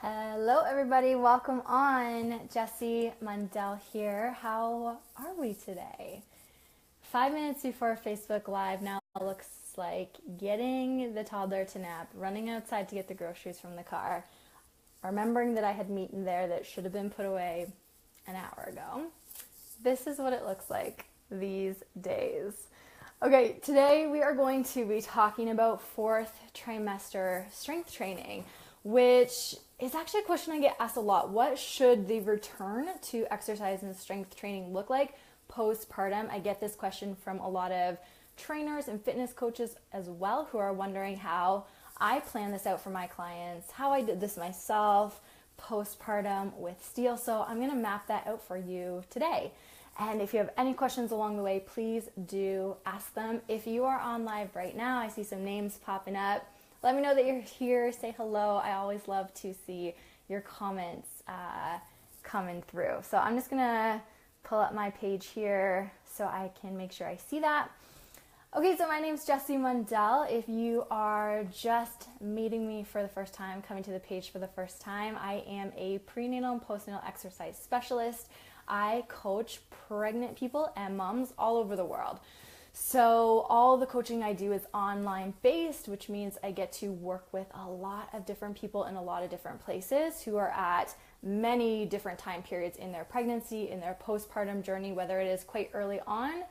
Hello everybody, welcome on. Jessie Mundell here. How are we today? 5 minutes before Facebook Live now looks like getting the toddler to nap, running outside to get the groceries from the car, remembering that I had meat in there that should have been put away an hour ago. This is what it looks like these days. Okay, today we are going to be talking about fourth trimester strength training, which is actually a question I get asked a lot. What should the return to exercise and strength training look like postpartum? I get this question from a lot of trainers and fitness coaches as well, who are wondering how I plan this out for my clients, how I did this myself postpartum with Steel. So I'm going to map that out for you today. And if you have any questions along the way, please do ask them. If you are on live right now, I see some names popping up. Let me know that you're here. Say hello. I always love to see your comments coming through. So I'm just going to pull up my page here so I can make sure I see that. Okay, so my name's Jessie Mundell. If you are just meeting me for the first time, coming to the page for the first time, I am a prenatal and postnatal exercise specialist. I coach pregnant people and moms all over the world. So all the coaching I do is online based, which means I get to work with a lot of different people in a lot of different places who are at many different time periods in their pregnancy, in their postpartum journey, whether it is quite early on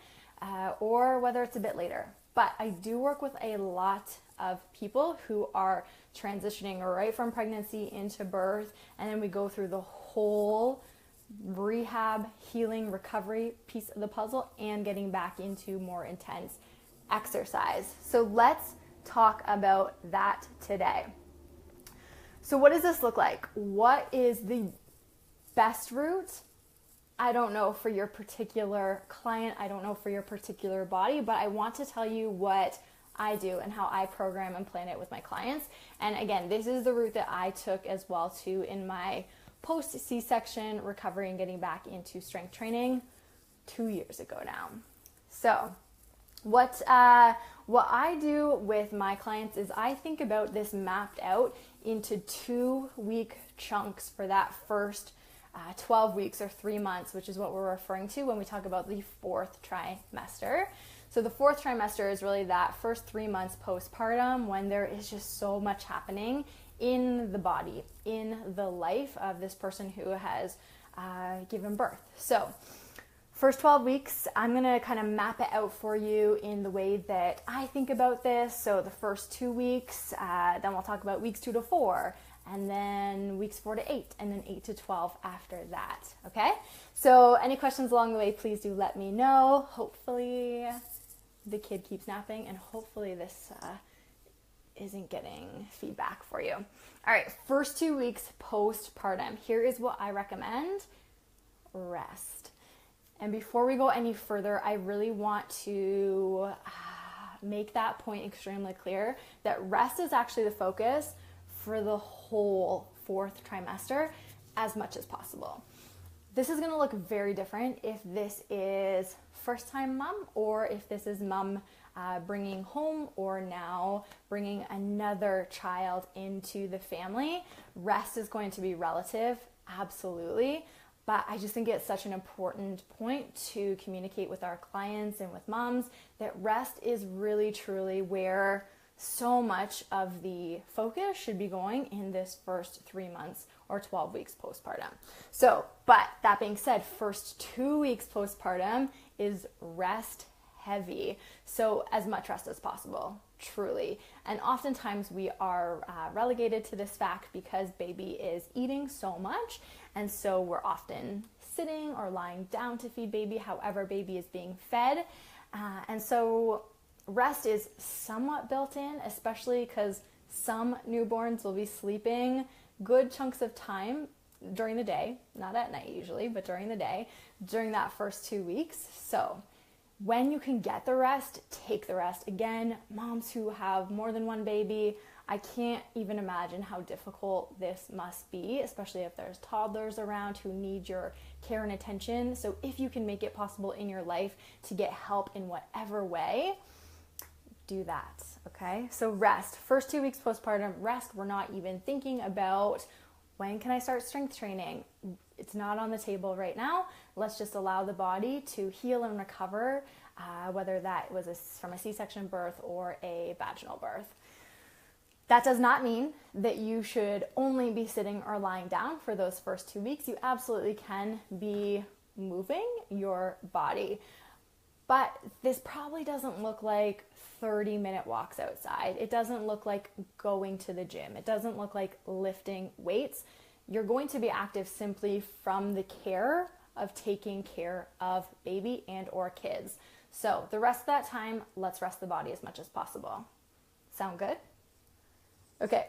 or whether it's a bit later. But I do work with a lot of people who are transitioning right from pregnancy into birth, and then we go through the whole rehab, healing, recovery piece of the puzzle and getting back into more intense exercise. So let's talk about that today. So what does this look like? What is the best route? I don't know for your particular client. I don't know for your particular body, but I want to tell you what I do and how I program and plan it with my clients. And again, this is the route that I took as well too in my post C-section recovery and getting back into strength training 2 years ago now. So what I do with my clients is I think about this mapped out into 2-week chunks for that first 12 weeks or 3 months, which is what we're referring to when we talk about the fourth trimester. So the fourth trimester is really that first 3 months postpartum when there is just so much happening in the body, in the life of this person who has given birth. So first 12 weeks, I'm going to kind of map it out for you in the way that I think about this. So the first 2 weeks, then we'll talk about weeks 2 to 4, and then weeks 4 to 8, and then 8 to 12 after that. Okay? So any questions along the way, please do let me know. Hopefully the kid keeps napping, and hopefully this isn't getting feedback for you. All right, first 2 weeks postpartum. Here is what I recommend. Rest. And before we go any further, I really want to make that point extremely clear that rest is actually the focus for the whole fourth trimester as much as possible. This is going to look very different if this is first time mom or if this is mom bringing home or now bringing another child into the family. Rest is going to be relative, absolutely, but I just think it's such an important point to communicate with our clients and with moms that rest is really truly where so much of the focus should be going in this first 3 months or 12 weeks postpartum. So, but that being said, first 2 weeks postpartum is rest heavy. So as much rest as possible, truly. And oftentimes we are relegated to this fact because baby is eating so much. And so we're often sitting or lying down to feed baby, however baby is being fed. And so rest is somewhat built in, especially because some newborns will be sleeping good chunks of time during the day, not at night usually, but during the day, during that first 2 weeks. So when you can get the rest, take the rest. Again, moms who have more than one baby, I can't even imagine how difficult this must be, especially if there's toddlers around who need your care and attention. So if you can make it possible in your life to get help in whatever way, do that, okay? So rest, first 2 weeks postpartum, rest. We're not even thinking about When can I start strength training? It's not on the table right now. Let's just allow the body to heal and recover, whether that was from a C-section birth or a vaginal birth. That does not mean that you should only be sitting or lying down for those first 2 weeks. You absolutely can be moving your body. But this probably doesn't look like 30-minute walks outside. It doesn't look like going to the gym. It doesn't look like lifting weights. You're going to be active simply from the care of taking care of baby and or kids. So the rest of that time, let's rest the body as much as possible. Sound good? Okay.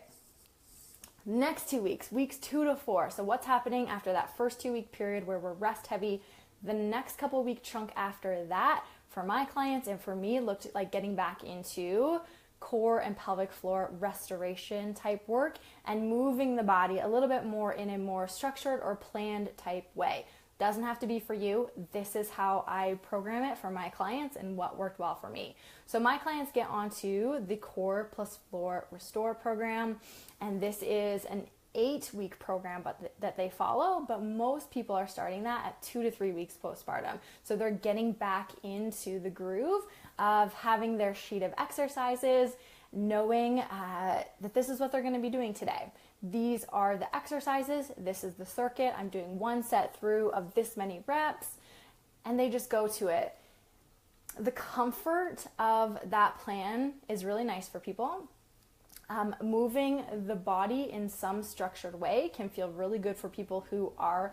Next 2 weeks, weeks 2 to 4. So what's happening after that first 2 week period where we're rest heavy? The next couple week chunk after that, for my clients and for me, looked like getting back into core and pelvic floor restoration type work and moving the body a little bit more in a more structured or planned type way. Doesn't have to be for you. This is how I program it for my clients and what worked well for me. So my clients get onto the Core plus Floor Restore program, and this is an 8-week program that they follow, but most people are starting that at 2 to 3 weeks postpartum. So they're getting back into the groove of having their sheet of exercises, knowing that this is what they're going to be doing today. These are the exercises. This is the circuit. I'm doing one set through of this many reps, and they just go to it. The comfort of that plan is really nice for people. Moving the body in some structured way can feel really good for people who are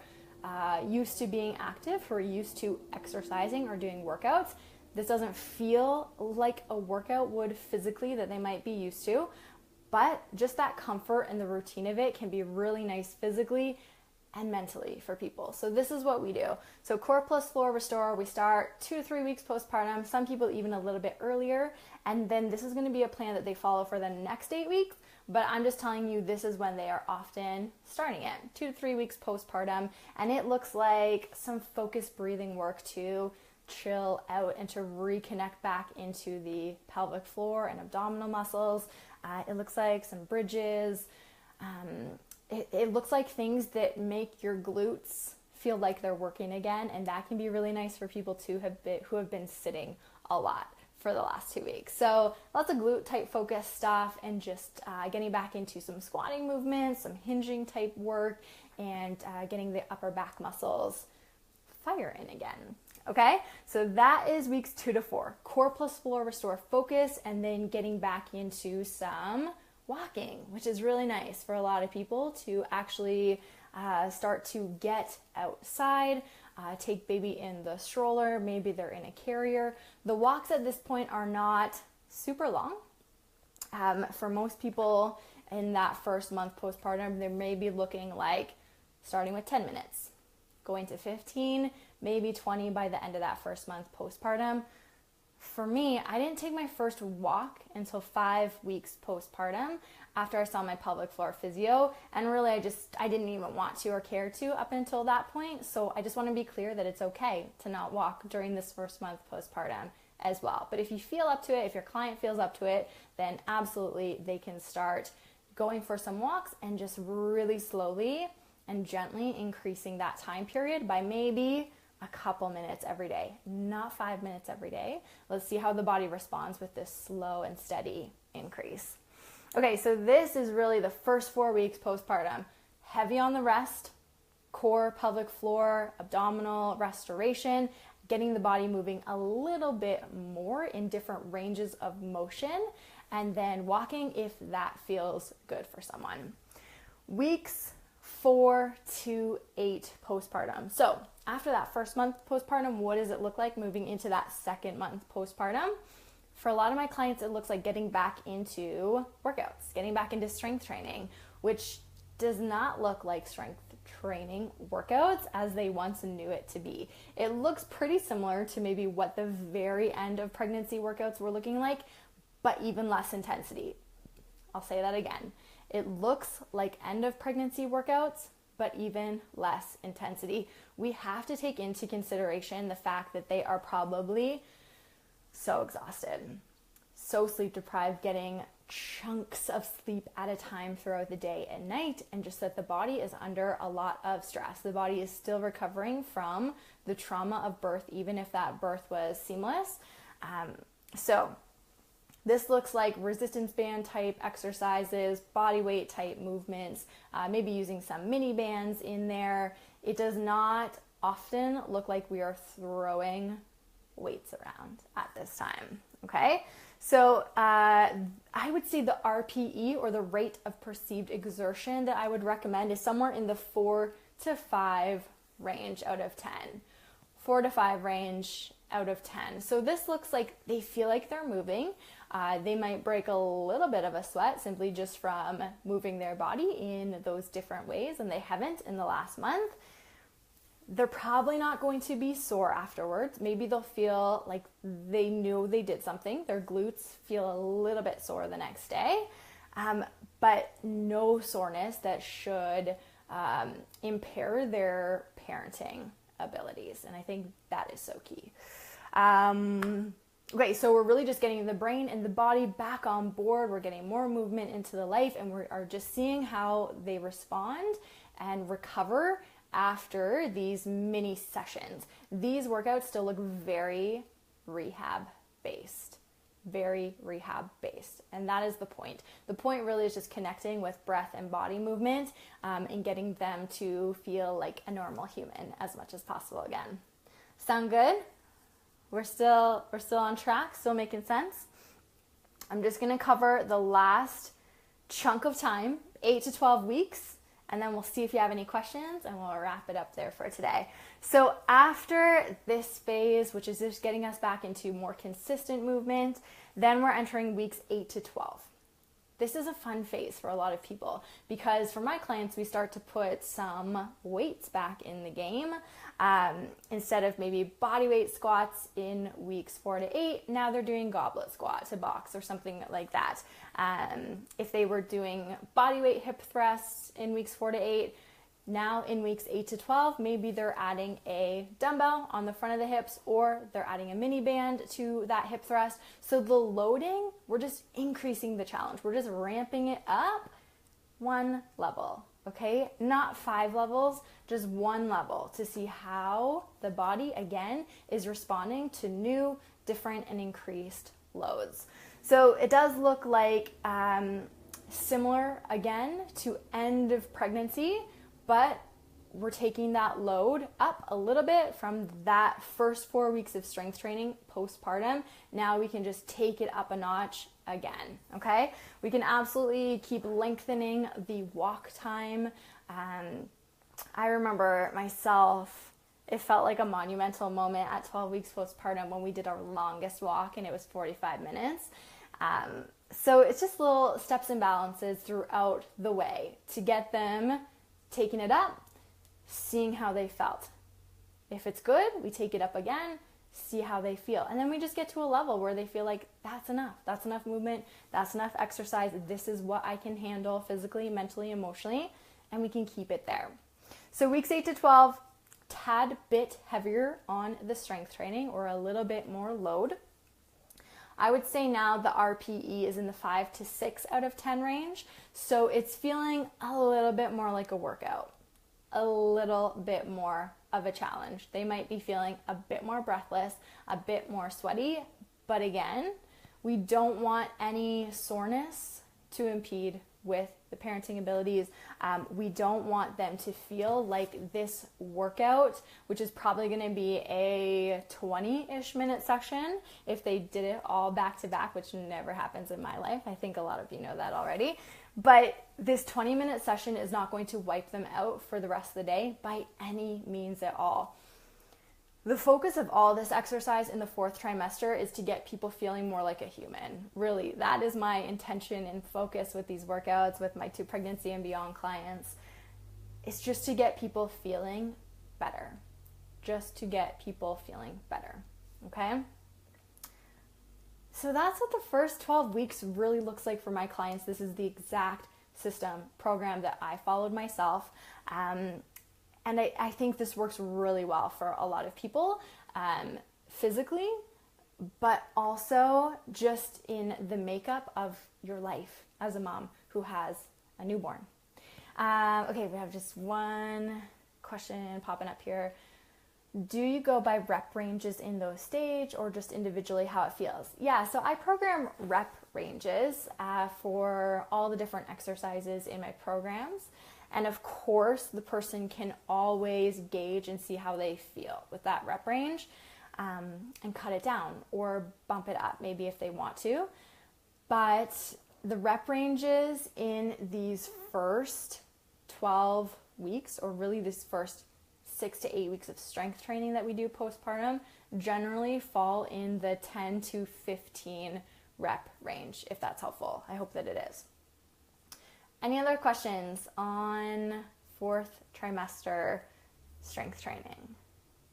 used to being active, who are used to exercising or doing workouts. This doesn't feel like a workout would physically that they might be used to, but just that comfort and the routine of it can be really nice physically and mentally for people. So this is what we do. So Core plus Floor Restore, we start 2 to 3 weeks postpartum, some people even a little bit earlier, and then this is going to be a plan that they follow for the next 8 weeks, but I'm just telling you this is when they are often starting it, 2 to 3 weeks postpartum, and it looks like some focused breathing work to chill out and to reconnect back into the pelvic floor and abdominal muscles. It looks like some bridges. It looks like things that make your glutes feel like they're working again, and that can be really nice for people who have been sitting a lot for the last 2 weeks. So lots of glute type focus stuff, and just getting back into some squatting movements, some hinging type work, and getting the upper back muscles firing again. Okay, so that is weeks 2 to 4. Core plus Floor Restore focus, and then getting back into some walking, which is really nice for a lot of people to actually start to get outside, take baby in the stroller, maybe they're in a carrier. The walks at this point are not super long. For most people in that first month postpartum, they may be looking like starting with 10 minutes, going to 15, maybe 20 by the end of that first month postpartum. For me, I didn't take my first walk until 5 weeks postpartum after I saw my pelvic floor physio, and really I didn't even want to or care to up until that point. So I just want to be clear that it's okay to not walk during this first month postpartum as well. But if you feel up to it, if your client feels up to it, then absolutely they can start going for some walks and just really slowly and gently increasing that time period by maybe a couple minutes every day, not 5 minutes every day. Let's see how the body responds with this slow and steady increase. Okay, so this is really the first 4 weeks postpartum. Heavy on the rest, core, pelvic floor, abdominal restoration, getting the body moving a little bit more in different ranges of motion, and then walking if that feels good for someone. Weeks 4 to 8 postpartum. So after that first month postpartum, what does it look like moving into that second month postpartum? For a lot of my clients, it looks like getting back into workouts, getting back into strength training, which does not look like strength training workouts as they once knew it to be. It looks pretty similar to maybe what the very end of pregnancy workouts were looking like, but even less intensity. I'll say that again. It looks like end of pregnancy workouts, but even less intensity. We have to take into consideration the fact that they are probably so exhausted, so sleep deprived, getting chunks of sleep at a time throughout the day and night, and just that the body is under a lot of stress. The body is still recovering from the trauma of birth, even if that birth was seamless. So this looks like resistance band type exercises, body weight type movements, maybe using some mini bands in there. It does not often look like we are throwing weights around at this time, okay? So I would say the RPE, or the rate of perceived exertion, that I would recommend is somewhere in the 4 to 5 range out of 10. 4 to 5 range out of 10. So this looks like they feel like they're moving. They might break a little bit of a sweat simply just from moving their body in those different ways, and they haven't in the last month. They're probably not going to be sore afterwards. Maybe they'll feel like they knew they did something. Their glutes feel a little bit sore the next day, but no soreness that should impair their parenting abilities. And I think that is so key. Okay, so we're really just getting the brain and the body back on board. We're getting more movement into the life, and we are just seeing how they respond and recover after these mini sessions. These workouts still look very rehab based, and that is the point. The point really is just connecting with breath and body movement, and getting them to feel like a normal human as much as possible again. Sound good? We're still on track, still making sense. I'm just going to cover the last chunk of time, 8 to 12 weeks, and then we'll see if you have any questions, and we'll wrap it up there for today. So after this phase, which is just getting us back into more consistent movement, then we're entering weeks 8 to 12. This is a fun phase for a lot of people, because for my clients, we start to put some weights back in the game. Instead of maybe body weight squats in weeks 4 to 8, now they're doing goblet squat to box or something like that. If they were doing body weight hip thrusts in weeks 4 to 8, now in weeks 8 to 12, maybe they're adding a dumbbell on the front of the hips, or they're adding a mini band to that hip thrust. So the loading, we're just increasing the challenge. We're just ramping it up one level, okay? Not 5 levels, just one level, to see how the body, again, is responding to new, different, and increased loads. So it does look like similar, again, to end of pregnancy, but we're taking that load up a little bit from that first 4 weeks of strength training postpartum. Now we can just take it up a notch again, okay? We can absolutely keep lengthening the walk time. I remember myself, it felt like a monumental moment at 12 weeks postpartum when we did our longest walk, and it was 45 minutes. So it's just little steps and balances throughout the way to get them taking it up, seeing how they felt. If it's good, we take it up again, see how they feel. And then we just get to a level where they feel like that's enough. That's enough movement. That's enough exercise. This is what I can handle physically, mentally, emotionally, and we can keep it there. So weeks 8 to 12, tad bit heavier on the strength training, or a little bit more load. I would say now the RPE is in the 5 to 6 out of 10 range. So it's feeling a little bit more like a workout, a little bit more of a challenge. They might be feeling a bit more breathless, a bit more sweaty, but again, we don't want any soreness to impede with the parenting abilities. We don't want them to feel like this workout, which is probably going to be a 20-ish minute session if they did it all back to back, which never happens in my life. I think a lot of you know that already. But this 20-minute session is not going to wipe them out for the rest of the day by any means at all. The focus of all this exercise in the 4th trimester is to get people feeling more like a human. Really, that is my intention and focus with these workouts, with my 2 pregnancy and beyond clients. It's just to get people feeling better. Just to get people feeling better, okay? So that's what the first 12 weeks really looks like for my clients. This is the exact system program that I followed myself. And I think this works really well for a lot of people, physically, but also just in the makeup of your life as a mom who has a newborn. Okay, we have just one question popping up here. Do you go by rep ranges in those stage or just individually how it feels? Yeah, so I program rep ranges for all the different exercises in my programs. And of course, the person can always gauge and see how they feel with that rep range and cut it down or bump it up maybe if they want to. But the rep ranges in these first 12 weeks, or really this first 6 to 8 weeks of strength training that we do postpartum, generally fall in the 10 to 15 rep range, if that's helpful. I hope that it is. Any other questions on 4th trimester strength training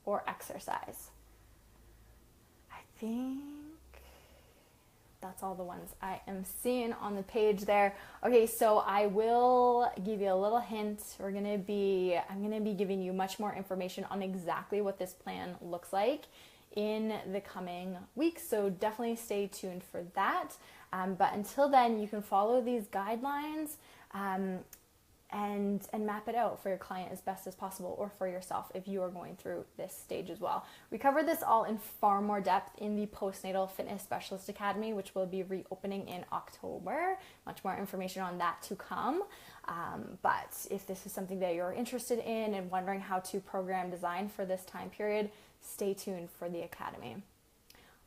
or exercise? I think that's all the ones I am seeing on the page there. Okay, so I will give you a little hint. I'm gonna be giving you much more information on exactly what this plan looks like in the coming weeks. So definitely stay tuned for that. But until then, you can follow these guidelines and map it out for your client as best as possible, or for yourself if you are going through this stage as well. We covered this all in far more depth in the Postnatal Fitness Specialist Academy, which will be reopening in October. Much more information on that to come. But if this is something that you're interested in and wondering how to program design for this time period, stay tuned for the Academy.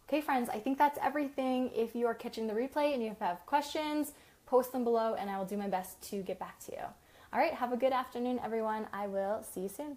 Okay, friends, I think that's everything. If you are catching the replay and you have questions, post them below and I will do my best to get back to you. All right, have a good afternoon, everyone. I will see you soon.